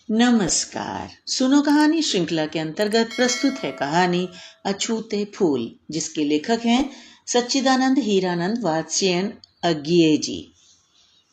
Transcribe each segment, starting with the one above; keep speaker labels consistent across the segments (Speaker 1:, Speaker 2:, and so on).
Speaker 1: नमस्कार। सुनो कहानी श्रृंखला के अंतर्गत प्रस्तुत है कहानी अछूते फूल, जिसके लेखक हैं सच्चिदानंद हीरानंद वात्स्ययन अज्ञेय जी।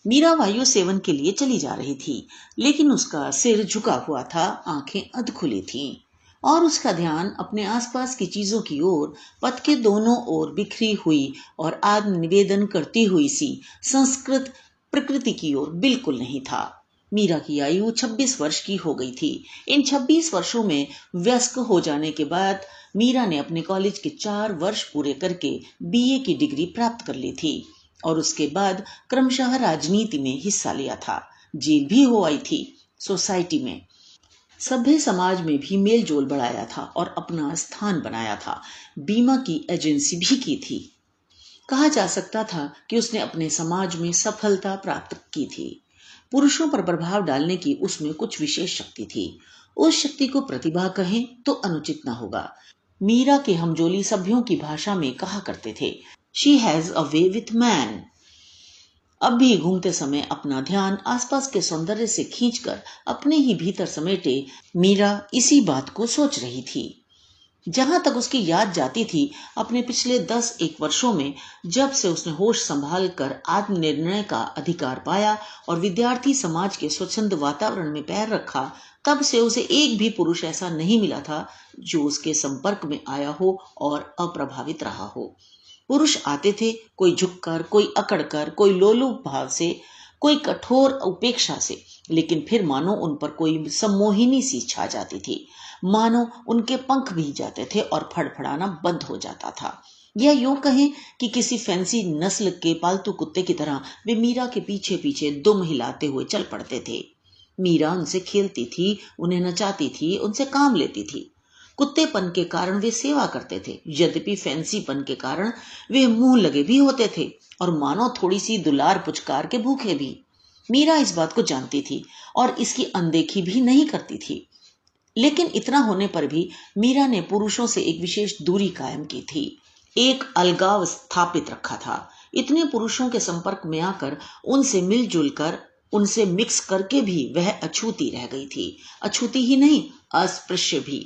Speaker 1: मीरा वायु सेवन के लिए चली जा रही थी, लेकिन उसका सिर झुका हुआ था, आंखें अध खुली थीं और उसका ध्यान अपने आसपास की चीजों की ओर, पथ के दोनों ओर बिखरी हुई और आत्मनिवेदन करती हुई सी संस्कृत प्रकृति की ओर बिल्कुल नहीं था। मीरा की आयु 26 वर्ष की हो गई थी। इन 26 वर्षों में वयस्क हो जाने के बाद मीरा ने अपने कॉलेज के 4 वर्ष पूरे करके बीए की डिग्री प्राप्त कर ली थी और उसके बाद क्रमशः राजनीति में हिस्सा लिया था। जेल भी हो आई थी। सोसाइटी में, सभ्य समाज में भी मेल जोल बढ़ाया था और अपना स्थान बनाया था। बीमा की एजेंसी भी की थी। कहा जा सकता था कि उसने अपने समाज में सफलता प्राप्त की थी। पुरुषों पर प्रभाव डालने की उसमें कुछ विशेष शक्ति थी। उस शक्ति को प्रतिभा कहें तो अनुचित न होगा। मीरा के हमजोली सभ्यों की भाषा में कहा करते थे, she has a way with man. अब भी घूमते समय अपना ध्यान आसपास के सौंदर्य से खींचकर अपने ही भीतर समेटे मीरा इसी बात को सोच रही थी। जहां तक उसकी याद जाती थी, अपने पिछले 10-1 वर्षों में जब से उसने होश संभाल कर आत्मनिर्णय का अधिकार पाया और विद्यार्थी समाज के स्वच्छंद वातावरण में पैर रखा, तब से उसे एक भी पुरुष ऐसा नहीं मिला था जो उसके संपर्क में आया हो और अप्रभावित रहा हो। पुरुष आते थे, कोई झुककर, कोई अकड़कर, कोई लोलुप भाव से, कोई कठोर उपेक्षा से, लेकिन फिर मानो उन पर कोई सम्मोहिनी सी छा जाती थी, मानो उनके पंख भी जाते थे और फड़फड़ाना बंद हो जाता था। या यूं कहें कि किसी फैंसी नस्ल के पालतू कुत्ते की तरह वे मीरा के पीछे पीछे दुम हिलाते हुए चल पड़ते थे। मीरा उनसे खेलती थी, उन्हें नचाती थी, उनसे काम लेती थी। कुत्तेपन के कारण वे सेवा करते थे, यद्यपि फैंसीपन के कारण वे मुंह लगे भी होते थे और मानो थोड़ी सी दुलार पुचकार के भूखे भी। मीरा इस बात को जानती थी और इसकी अनदेखी भी नहीं करती थी, लेकिन इतना होने पर भी मीरा ने पुरुषों से एक विशेष दूरी कायम की थी, एक अलगाव स्थापित रखा था। इतने पुरुषों के संपर्क में आकर, उनसे मिलजुल कर, उनसे मिक्स करके भी वह अछूती रह गई थी। अछूती ही नहीं, अस्पृश्य भी।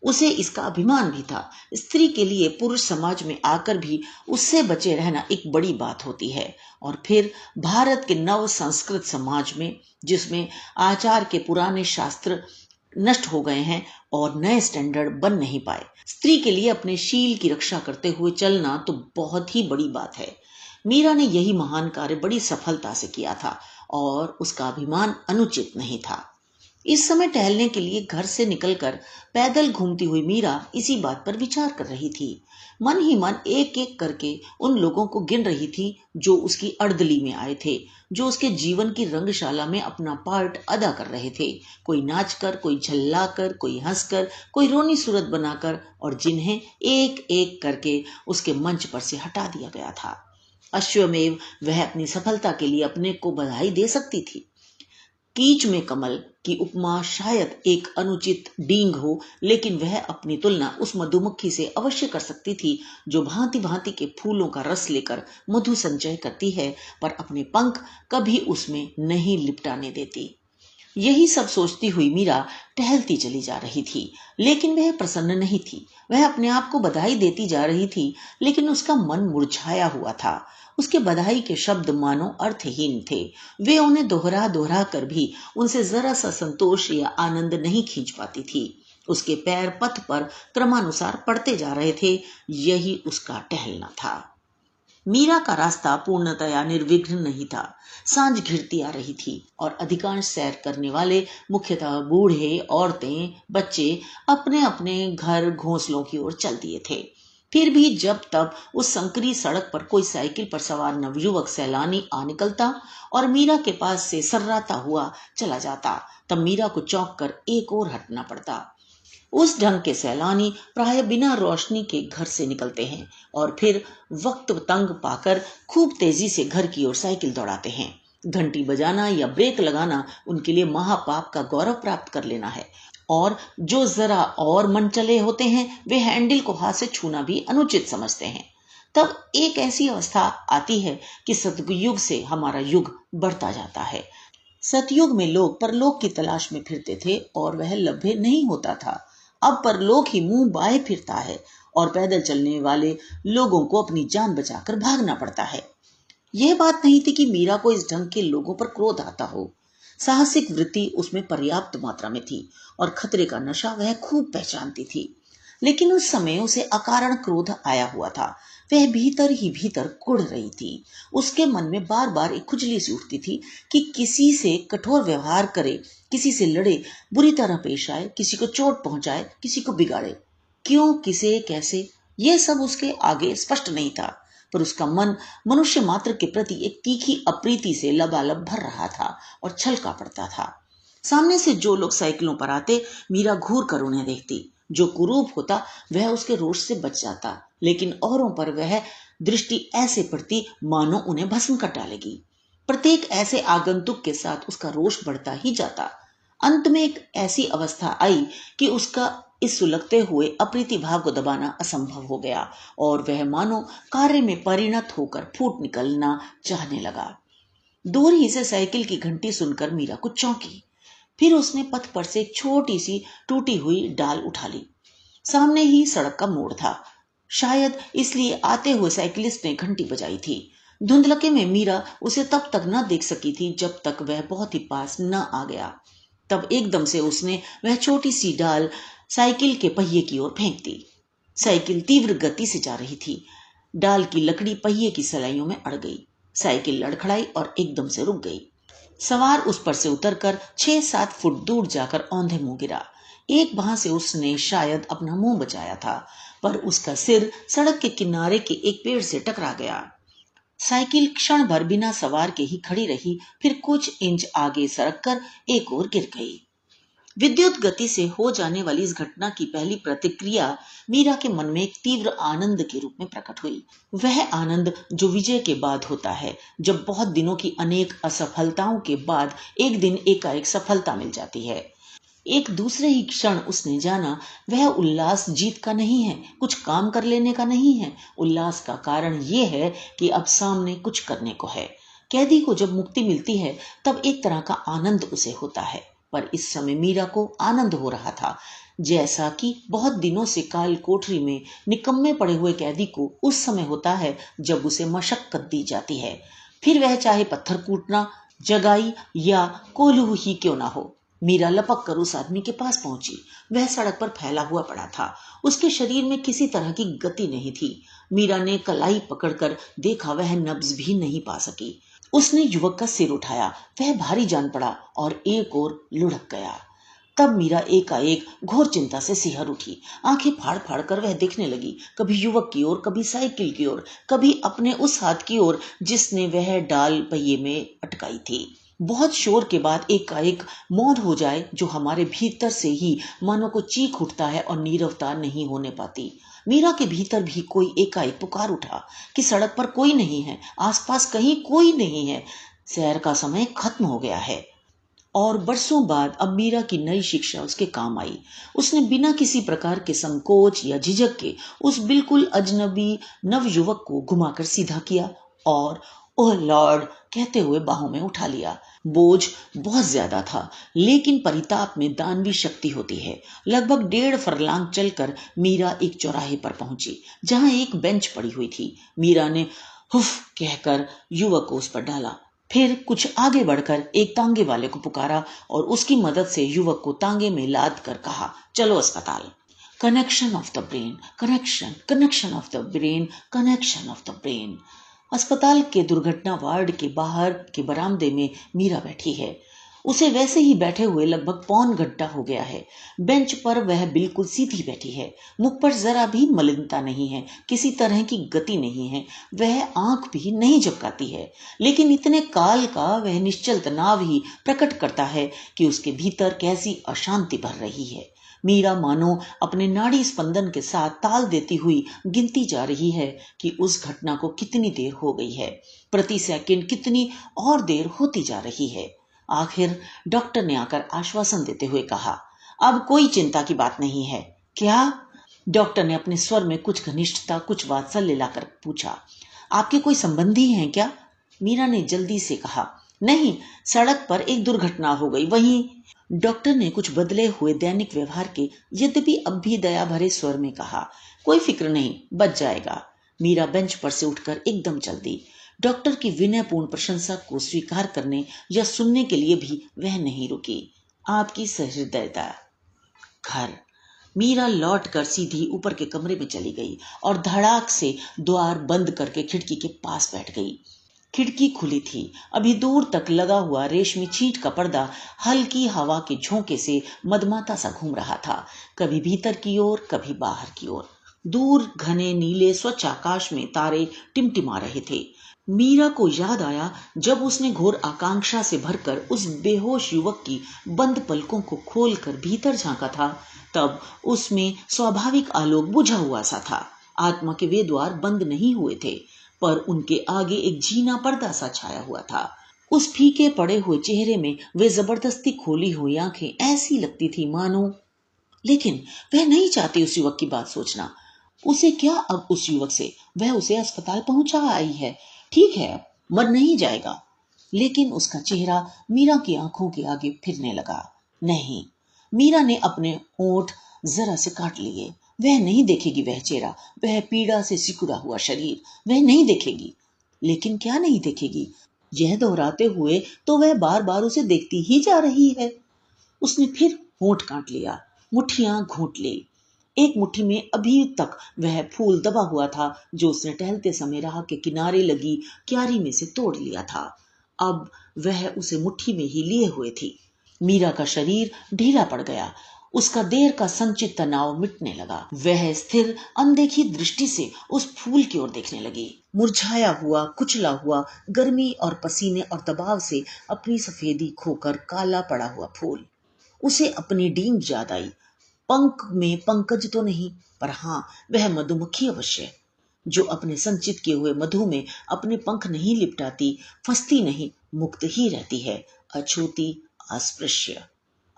Speaker 1: उसे इसका अभिमान भी था। स्त्री के लिए पुरुष समाज में आकर भी उससे बचे रहना एक बड़ी बात होती है, और फिर भारत के नव संस्कृत समाज में, जिसमें आचार के पुराने शास्त्र नष्ट हो गए हैं और नए स्टैंडर्ड बन नहीं पाए, स्त्री के लिए अपने शील की रक्षा करते हुए चलना तो बहुत ही बड़ी बात है। मीरा ने यही महान कार्य बड़ी सफलता से किया था और उसका अभिमान अनुचित नहीं था। इस समय टहलने के लिए घर से निकलकर पैदल घूमती हुई मीरा इसी बात पर विचार कर रही थी। मन ही मन एक एक करके उन लोगों को गिन रही थी जो उसकी अर्दली में आए थे, जो उसके जीवन की रंगशाला में अपना पार्ट अदा कर रहे थे। कोई नाचकर, कोई झल्लाकर, कोई हंसकर, कोई रोनी सूरत बनाकर, और जिन्हें एक एक करके उसके मंच पर से हटा दिया गया था। अश्वमेव वह अपनी सफलता के लिए अपने को बधाई दे सकती थी। कीच में कमल की उपमा शायद एक अनुचित डींग हो, लेकिन वह अपनी तुलना उस मधुमक्खी से अवश्य कर सकती थी जो भांति भांति के फूलों का रस लेकर मधु संचय करती है, पर अपने पंख कभी उसमें नहीं लिपटाने देती। यही सब सोचती हुई मीरा टहलती चली जा रही थी, लेकिन वह प्रसन्न नहीं थी। वह अपने आप को बधाई देती जा रही थी, लेकिन उसका मन मुरझाया हुआ था। उसके बधाई के शब्द मानो अर्थहीन थे। वे उन्हें दोहरा दोहरा कर भी उनसे जरा सा संतोष या आनंद नहीं खींच पाती थी। उसके पैर पथ पर क्रमानुसार पड़ते जा रहे थे। यही उसका टहलना था। मीरा का रास्ता पूर्णतया निर्विघ्न नहीं था। सांझ घिरती आ रही थी और अधिकांश सैर करने वाले, मुख्यतः बूढ़े, औरतें, बच्चे, अपने अपने घर घोंसलों की ओर चल दिए थे। फिर भी जब तब उस संकरी सड़क पर कोई साइकिल पर सवार नवयुवक सैलानी आ निकलता और मीरा के पास से सर्राता हुआ चला जाता, तब मीरा को चौंक कर एक और हटना पड़ता। उस ढंग के सैलानी प्राय बिना रोशनी के घर से निकलते हैं और फिर वक्त तंग पाकर खूब तेजी से घर की ओर साइकिल दौड़ाते हैं। घंटी बजाना या ब्रेक लगाना उनके लिए महापाप का गौरव प्राप्त कर लेना है, और जो जरा और मन चले होते हैं वे हैंडल को हाथ से छूना भी अनुचित समझते हैं। तब एक ऐसी अवस्था आती है कि सतयुग से हमारा युग बढ़ता जाता है। सतयुग में लोग परलोक की तलाश में फिरते थे और वह लभ्य नहीं होता था। अब परलोक ही मुंह बाए फिरता है और पैदल चलने वाले लोगों को अपनी जान बचाकर भागना पड़ता है। यह बात नहीं थी कि मीरा को इस ढंग के लोगों पर क्रोध आता हो। साहसिक वृत्ति उसमें पर्याप्त मात्रा में थी और खतरे का नशा वह खूब पहचानती थी। लेकिन उस समय उसे अकारण क्रोध आया हुआ था। वह भीतर ही भीतर कुढ़ रही थी। उसके मन में बार बार एक खुजली सी उठती थी कि किसी से कठोर व्यवहार करे, किसी से लड़े, बुरी तरह पेश आए, किसी को चोट पहुंचाए, किसी को बिगाड़े। क्यों, किसे, कैसे, यह सब उसके आगे स्पष्ट नहीं था, पर उसका मन मनुष्य मात्र के प्रति एक तीखी अप्रीति से लबालब भर रहा था और छलका पड़ता था। सामने से जो लोग साइकिलों पर आते, मीरा घूर कर उन्हें देखती। जो कुरूप होता वह उसके रोष से बच जाता, लेकिन औरों पर वह दृष्टि ऐसे पड़ती मानो उन्हें भस्म कर डालेगी। प्रत्येक ऐसे आगंतुक के साथ उसका रोष बढ़ता ही जाता। अंत में एक ऐसी अवस्था आई कि उसका इस सुलगते हुए अप्रीति भाव को दबाना असंभव हो गया और वह मानो कार्य में परिणत होकर फूट निकलना चाहने लगा। दूर ही से साइकिल की घंटी सुनकर मीरा कुछ चौंकी। फिर उसने पथ पर से एक छोटी सी टूटी हुई डाल उठा ली। सामने ही सड़क का मोड़ था। शायद इसलिए आते हुए साइकिलिस्ट ने घंटी बजाई थी। धुंधलके में मीरा उसे तब तक न देख सकी थी जब तक वह बहुत ही पास न आ गया। तब एकदम से उसने वह छोटी सी डाल साइकिल के पहिए की ओर फेंक दी। साइकिल तीव्र गति से जा रही थी। डाल की लकड़ी पहिए की सलाइयों में अड़ गई। साइकिल लड़खड़ाई और एकदम से रुक गई। सवार उस पर से उतरकर 6-7 फुट दूर जाकर औंधे मुंह गिरा। एक बांह से उसने शायद अपना मुंह बचाया था, पर उसका सिर सड़क के किनारे के एक पेड़ से टकरा गया। साइकिल क्षण भर बिना सवार के ही खड़ी रही, फिर कुछ इंच आगे सरक कर एक ओर गिर गई। विद्युत गति से हो जाने वाली इस घटना की पहली प्रतिक्रिया मीरा के मन में एक तीव्र आनंद के रूप में प्रकट हुई। वह आनंद जो विजय के बाद होता है, जब बहुत दिनों की अनेक असफलताओं के बाद एक दिन एकाएक सफलता मिल जाती है। एक दूसरे ही क्षण उसने जाना वह उल्लास जीत का नहीं है, कुछ काम कर लेने का नहीं है। उल्लास का कारण ये है कि अब सामने कुछ करने को है। कैदी को जब मुक्ति मिलती है तब एक तरह का आनंद उसे होता है, पर इस समय मीरा को आनंद हो रहा था जैसा कि बहुत दिनों से काल कोठरी में निकम्मे पड़े हुए कैदी को उस समय होता है जब उसे मशक्कत दी जाती है, फिर वह चाहे पत्थर कूटना, जगाई या कोल्हू ही क्यों ना हो। मीरा लपक कर उस आदमी के पास पहुंची। वह सड़क पर फैला हुआ पड़ा था। उसके शरीर में किसी तरह की गति नहीं थी। मीरा ने कलाई पकड़कर देखा, वह नब्ज भी नहीं पा सकी। उसने युवक का सिर उठाया। वह भारी जान पड़ा और एक ओर लुढ़क गया। तब मीरा एकाएक घोर चिंता से सिहर उठी। आंखें फाड़ फाड़ कर वह देखने लगी, कभी युवक की ओर, कभी साइकिल की ओर, कभी अपने उस हाथ की ओर जिसने वह डाल पहिए में अटकाई थी। बहुत शोर के बाद एकाएक मौन हो जाए जो हमारे भीतर से ही मानो को चीख उठता है और नीरवता नहीं होने पाती। मीरा के भीतर भी कोई एकाएक पुकार उठा कि सड़क पर कोई नहीं है, आसपास कहीं कोई नहीं है, सैर का समय खत्म हो गया है। और बरसों बाद अब मीरा की नई शिक्षा उसके काम आई। उसने बिना किसी प्रकार के संकोच या झिझक के उस बिल्कुल अजनबी नवयुवक को घुमाकर सीधा किया और ओह लॉर्ड कहते हुए बाहों में उठा लिया। बोझ बहुत ज्यादा था, लेकिन परिताप में दानवी शक्ति होती है। लगभग 1.5 फरलांग चलकर मीरा एक चौराहे पर पहुंची जहां एक बेंच पड़ी हुई थी। मीरा ने हुफ कहकर युवक को उस पर डाला, फिर कुछ आगे बढ़कर एक तांगे वाले को पुकारा और उसकी मदद से युवक को तांगे में लाद कर कहा, चलो अस्पताल। Connection of the brain, connection of the brain, connection of the brain. अस्पताल के दुर्घटना वार्ड के बाहर के बरामदे में मीरा बैठी है। उसे वैसे ही बैठे हुए लगभग 1.25 घंटा हो गया है। बेंच पर वह बिल्कुल सीधी बैठी है। मुख पर जरा भी मलिनता नहीं है, किसी तरह की गति नहीं है। वह आंख भी नहीं झपकाती है, लेकिन इतने काल का वह निश्चल तनाव ही प्रकट करता है कि उसके भीतर कैसी अशांति भर रही है। मीरा मानो अपने नाड़ी स्पंदन के साथ ताल देती हुई गिनती जा रही है कि उस घटना को कितनी देर हो गई है, प्रति सेकंड कितनी और देर होती जा रही है। आखिर डॉक्टर ने आकर आश्वासन देते हुए कहा, अब कोई चिंता की बात नहीं है। क्या? डॉक्टर ने अपने स्वर में कुछ घनिष्ठता, कुछ वात्सल्य लाकर पूछा। आपके कोई संबंधी हैं क्या? मीरा ने जल्दी से कहा, नहीं, सड़क पर एक दुर्घटना हो गई वहीं। डॉक्टर ने कुछ बदले हुए दैनिक व्यवहार के यद्यपि अब भी दया भरे स्वर में कहा, कोई फिक्र नहीं, बच जाएगा। मीरा बेंच पर से उठकर एकदम चल दी। डॉक्टर की विनयपूर्ण प्रशंसा को स्वीकार करने या सुनने के लिए भी वह नहीं रुकी। आपकी सहृदयता। घर। मीरा लौट कर सीधी ऊपर के कमरे में चली गई और धड़ाक से द्वार बंद करके खिड़की के पास बैठ गई। खिड़की खुली थी। अभी दूर तक लगा हुआ रेशमी छींट का पर्दा हल्की हवा के झोंके से मदमाता सा घूम रहा था, कभी भीतर की ओर कभी बाहर की ओर। दूर घने नीले स्वच्छ आकाश में तारे टिमटिमा रहे थे। मीरा को याद आया जब उसने घोर आकांक्षा से भरकर उस बेहोश युवक की बंद पलकों को खोलकर भीतर झांका था, तब उसमें स्वाभाविक आलोक बुझा हुआ सा था। आत्मा के वे द्वार बंद नहीं हुए थे, पर उनके आगे एक जीना पर्दा सा छाया हुआ था। उस फीके पड़े हुए चेहरे में वे जबरदस्ती खोली हुई आंखें ऐसी लगती थी मानो। लेकिन वह नहीं चाहती उस युवक की बात सोचना। उसे क्या अब उस युवक से? वह उसे अस्पताल पहुंचा आई है, ठीक है, मर नहीं जाएगा। लेकिन उसका चेहरा मीरा की आंखों के आगे फिरने लगा। नहीं, मीरा ने अपने होंठ जरा से काट लिए। वह नहीं देखेगी वह चेहरा, वह पीड़ा से सिकुड़ा हुआ शरीर, वह नहीं देखेगी। लेकिन क्या नहीं देखेगी? यह दोहराते हुए तो वह बार बार उसे देखती ही जा रही है। उसने फिर होंठ काट लिया, मुट्ठियां घूंट ली। एक मुट्ठी में अभी तक वह फूल दबा हुआ था जो उसने टहलते समय राह के किनारे लगी क्यारी में से तोड़ लिया था। अब वह उसे मुट्ठी में ही लिए हुए थी। मीरा का शरीर ढीला पड़ गया। उसका देर का संचित तनाव मिटने लगा। वह स्थिर अनदेखी दृष्टि से उस फूल की ओर देखने लगी। मुरझाया हुआ, कुचला हुआ, गर्मी और पसीने और दबाव से अपनी सफेदी खोकर काला पड़ा हुआ फूल। उसे अपनी डींग याद आई। पंख में पंकज तो नहीं, पर हाँ, वह मधुमक्खी अवश्य, जो अपने संचित किए हुए मधु में अपने पंख नहीं लिपटाती, फंसती नहीं, मुक्त ही रहती है, अछूती, अस्पृश्य।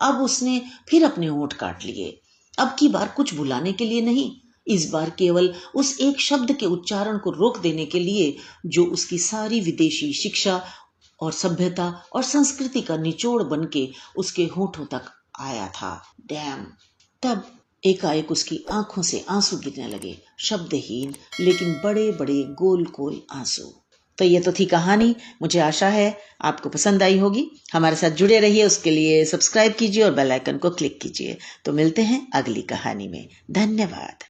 Speaker 1: अब उसने फिर अपने होंठ काट लिए। अब की बार कुछ भुलाने के लिए नहीं, इस बार केवल उस एक शब्द के उच्चारण को रोक देने के लिए जो उसकी सारी विदेशी शिक्षा और सभ्यता और संस्कृति का निचोड़ बनके उसके होठों तक आया था। डैम। तब एकाएक उसकी आंखों से आंसू गिरने लगे, शब्दहीन लेकिन बड़े बड़े गोल गोल आंसू। तो ये तो थी कहानी। मुझे आशा है आपको पसंद आई होगी। हमारे साथ जुड़े रहिए, उसके लिए सब्सक्राइब कीजिए और बेल आइकन को क्लिक कीजिए। तो मिलते हैं अगली कहानी में। धन्यवाद।